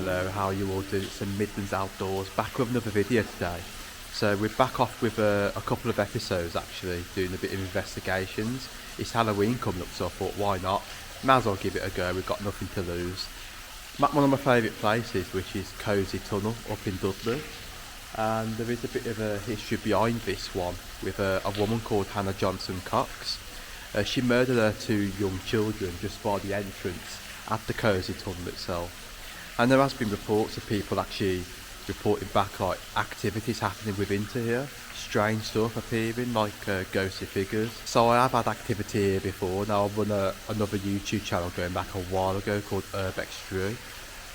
hello, how you all do? It's a Midlands Outdoors, back with another video today. So we're back off with a couple of episodes actually, doing a bit of investigations. It's Halloween coming up, so I thought why not? Might as well give it a go, we've got nothing to lose. I'm at one of my favourite places, which is Coseley Tunnel up in Dudley. And there is a bit of a history behind this one with a woman called Jhonson. She murdered her two young children just by the entrance at the Coseley Tunnel itself. And there has been reports of people actually reporting back like activities happening within to here, strange stuff appearing like ghostly figures. So I have had activity here before. Now I run another YouTube channel going back a while ago called Urbex Drew.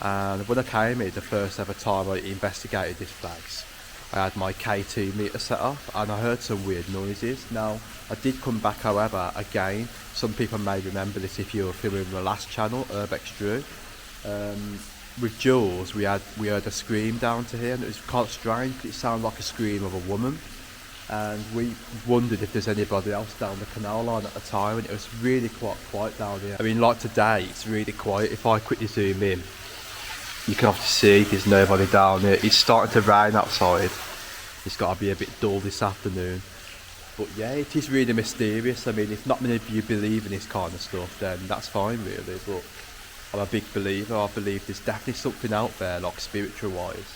And when I came here, the first ever time I investigated this place, I had my K2 meter set up and I heard some weird noises. Now I did come back, however, again, some people may remember this if you were filming the last channel, Urbex Drew. With Jules, we heard a scream down to here, and it was quite strange. It sounded like a scream of a woman, and we wondered if there's anybody else down the canal line at the time, and it was really quite quiet down here. I mean, like today, it's really quiet. If I quickly zoom in, you can obviously see there's nobody down here. It's starting to rain outside. It's got to be a bit dull this afternoon. But yeah, it is really mysterious. I mean, if not many of you believe in this kind of stuff, then that's fine really, but I'm a big believer. I believe there's definitely something out there, like spiritual wise.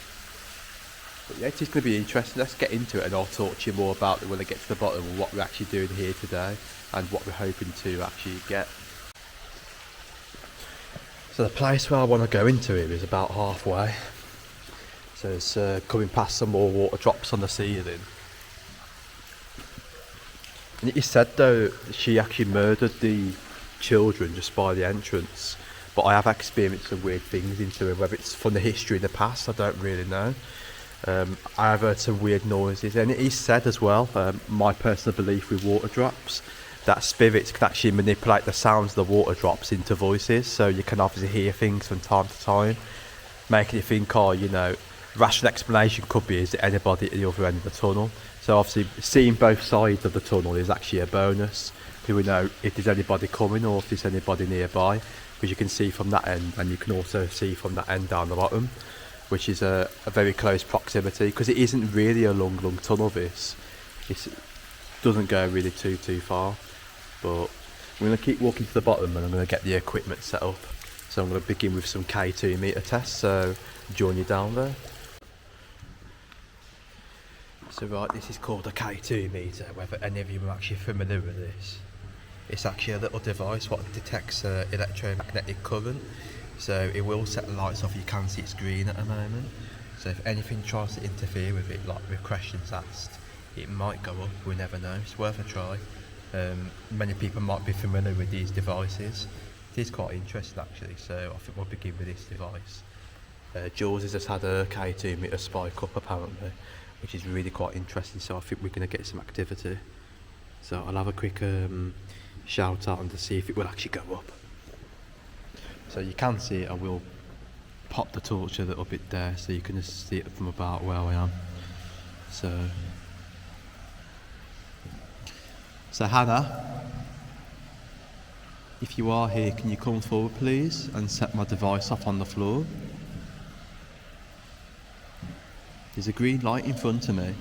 But yeah, it is going to be interesting. Let's get into it and I'll talk to you more about it when I get to the bottom of what we're actually doing here today and what we're hoping to actually get. So the place where I want to go into here is about halfway. So it's coming past some more water drops on the ceiling. And it is said though she actually murdered the children just by the entrance. But I have experienced some weird things into it, whether it's from the history in the past, I don't really know. I have heard some weird noises, and it is said as well, my personal belief with water drops, that spirits can actually manipulate the sounds of the water drops into voices, so you can obviously hear things from time to time, making you think, oh, you know, rational explanation could be is there anybody at the other end of the tunnel. So obviously seeing both sides of the tunnel is actually a bonus, because we know if there's anybody coming or if there's anybody nearby, because you can see from that end and you can also see from that end down the bottom, which is a very close proximity, because it isn't really a long tunnel this. It doesn't go really too far, but I'm going to keep walking to the bottom and I'm going to get the equipment set up. So I'm going to begin with some K2 meter tests, so join you down there. So right, this is called a K2 meter, whether any of you are actually familiar with this. It's actually a little device what detects electromagnetic current, so it will set the lights off. You can see it's green at the moment, so if anything tries to interfere with it, like with questions asked, it might go up. We never know. It's worth a try. Many people might be familiar with these devices. It is quite interesting actually, so I think we'll begin with this device. Jules has just had a K2 meter spike up apparently, which is really quite interesting, so I think we're going to get some activity. So I'll have a quick shout out and to see if it will actually go up. So you can see it. I will pop the torch a little bit there so you can just see it from about where I am. So Hannah, if you are here, can you come forward please and set my device off on the floor? There's a green light in front of me.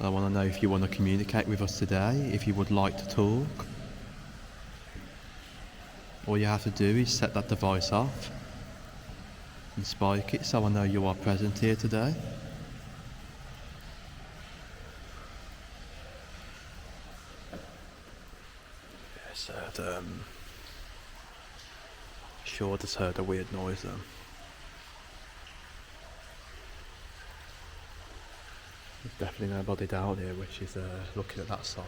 I want to know if you want to communicate with us today, if you would like to talk. All you have to do is set that device off and spike it so I know you are present here today. Yes, sure just heard a weird noise then. There's definitely nobody down here, which is looking at that side.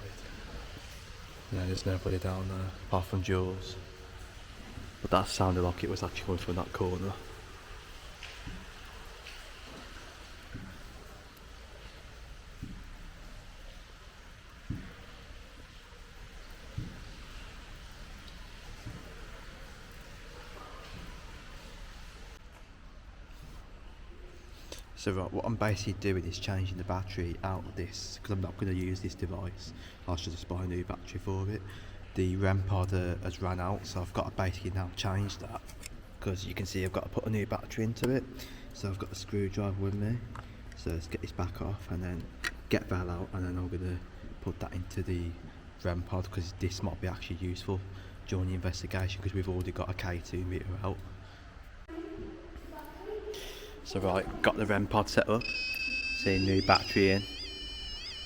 No, there's nobody down there apart from Jules. But that sounded like it was actually coming from that corner. So right, what I'm basically doing is changing the battery out of this, because I'm not going to use this device. I should just buy a new battery for it. The REM pod has run out, so I've got to basically now change that. because you can see I've got to put a new battery into it. So I've got the screwdriver with me. So let's get this back off and then get Val out, and then I'm going to put that into the REM pod, because this might be actually useful during the investigation, because we've already got a K2 meter out. So right, got the REM pod set up, seeing new battery in,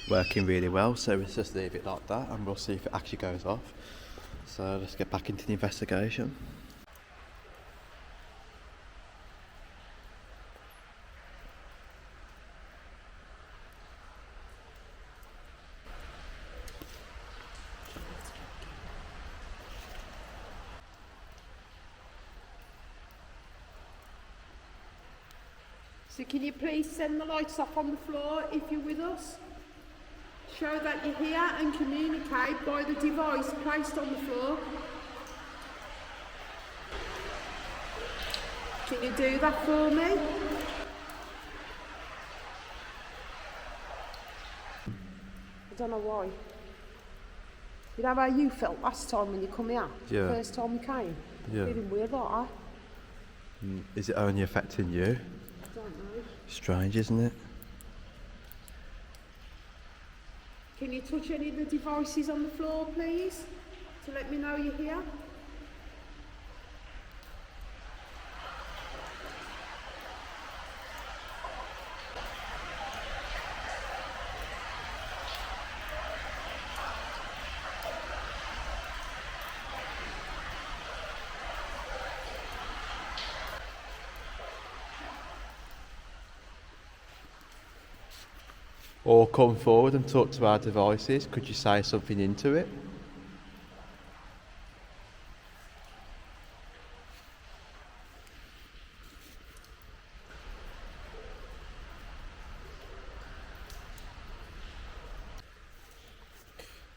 working really well. So let's just leave it like that and we'll see if it actually goes off. So let's get back into the investigation. So can you please send the lights off on the floor if you're with us? Show that you're here and communicate by the device placed on the floor. Can you do that for me? I don't know why. You know how you felt last time when you come here? Yeah. First time you came? Yeah. Feeling weird like that? Is it only affecting you? I don't know. Strange, isn't it? Can you touch any of the devices on the floor, please? To let me know you're here? Or come forward and talk to our devices. Could you say something into it?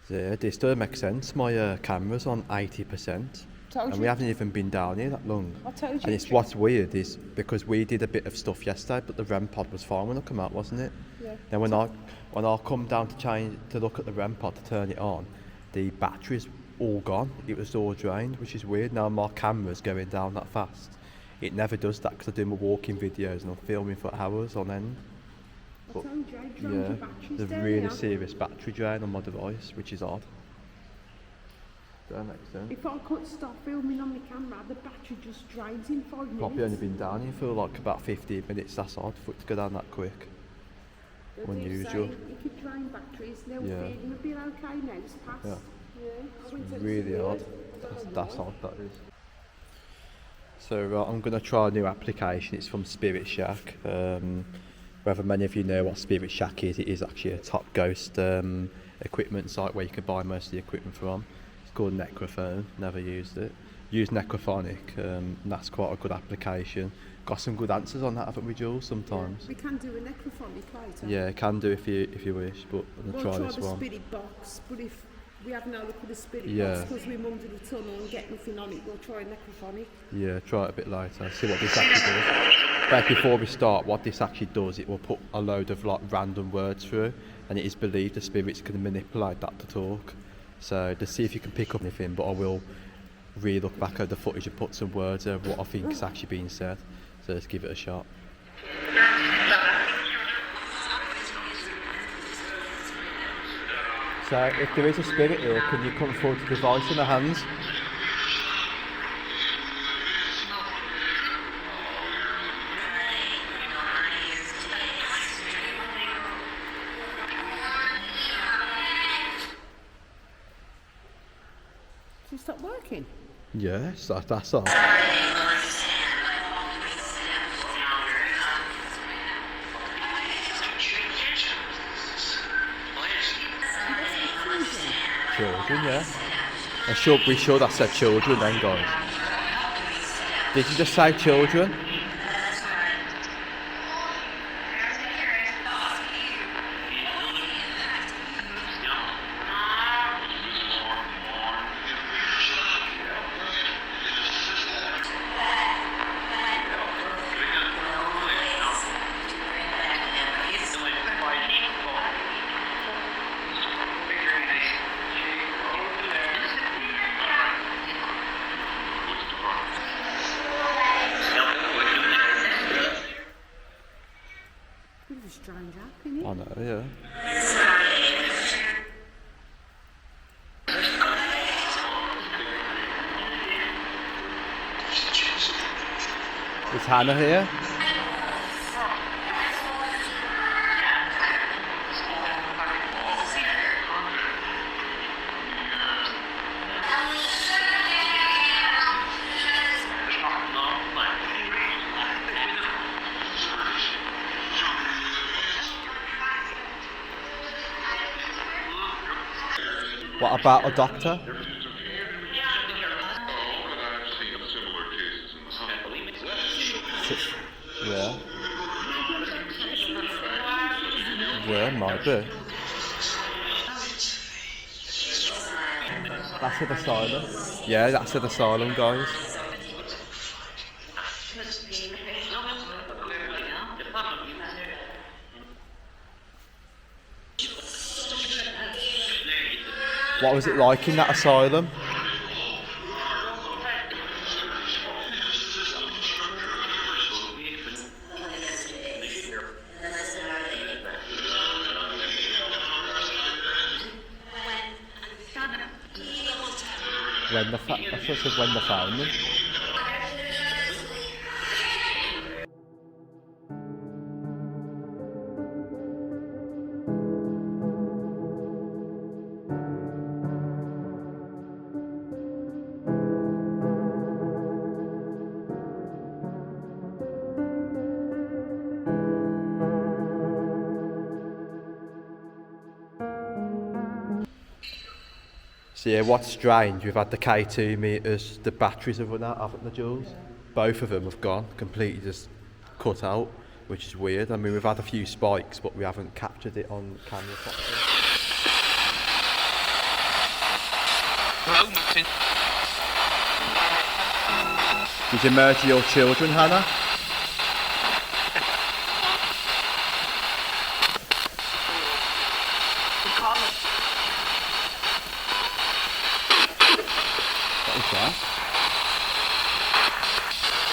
Yeah, this does make sense. My camera's on 80%. Told And you. we haven't even been down here that long. I told you. And it's what's weird is because we did a bit of stuff yesterday, but the REM pod was fine when I come out, wasn't it? Yeah. Then when I come down to look at the REM pod to turn it on, the battery's all gone. It was all drained, which is weird. Now my camera's going down that fast. It never does that because I do my walking videos and I'm filming for hours on end. But, yeah, there's a really serious battery drain on my device, which is odd. Does that make sense? If I could stop filming on the camera, the battery just drains in 5 minutes. Probably only been down here for like about 15 minutes, that's odd for it to go down that quick. They do Unusual. say it could drain batteries. Now Yeah. feeling a bit okay now, it's past. Yeah. I went to the Really weird. odd. That's odd, that is. So I'm going to try a new application. It's from Spirit Shack. Whether many of you know what Spirit Shack is, it is actually a top ghost equipment site where you can buy most of the equipment from. It's called Necrophonic. Never used it. Used Necrophonic. And that's quite a good application. Got some good answers on that, haven't we, Jules? Sometimes. We can do a necrophonic later. Yeah, can do if you wish, but I'm We'll gonna try this the one. spirit box, but if we have no luck with the spirit Yeah. box because we're under the tunnel and get nothing on it, we'll try a necrophonic. Yeah, try it a bit later, see what this actually does. But before we start, what this actually does, it will put a load of like random words through, and it is believed the spirits can manipulate that to talk. So just see if you can pick up anything, but I will re-look back at the footage and put some words over what I think is actually being said. So let's give it a shot. So if there is a spirit here, can you come forward to the device in the hands? Does it stop working? Yes, that's all. Children, yeah. We should have said children then, guys. Did you just say children? yeah. Is Hannah here? What about a doctor? Yeah. Yeah, might be. That's an asylum. Yeah, that's an asylum, guys. What was it like in that asylum? That's what said when they found them. So yeah, what's strange, we've had the K2 meters, the batteries have run out, haven't they, Jules? Yeah. Both of them have gone, completely just cut out, which is weird. I mean, we've had a few spikes, but we haven't captured it on camera properly. Did you murder your children, Hannah?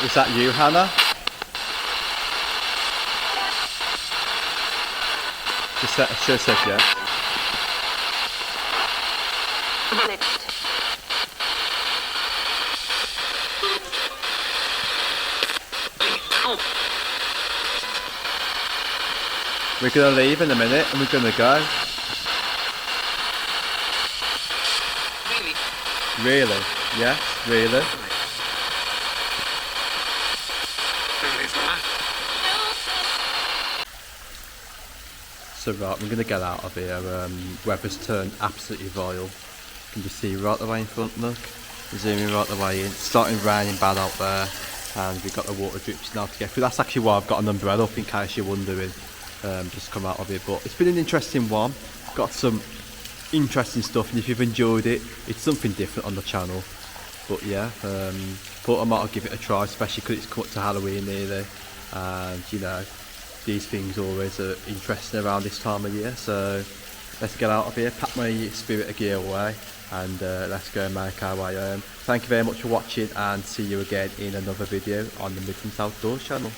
Is that you, Hannah? Should have said yes. We're going to leave in a minute and we're going to go. Really? Yes, really. So right, we're going to get out of here. Weather's turned absolutely vile. You can just see right the way in front, look. Zooming right the way in. It's starting raining bad out there. And we've got the water drips now to get through. That's actually why I've got an umbrella up in case you're wondering. Just come out of here. But it's been an interesting one. Got some interesting stuff, and if you've enjoyed it, it's something different on the channel. But yeah, thought I might give it a try, especially because it's come up to Halloween nearly. And you know, these things always are interesting around this time of year. So let's get out of here, pack my spirit of gear away, and let's go and make our way home. Thank you very much for watching, and see you again in another video on the Midlands Outdoors channel.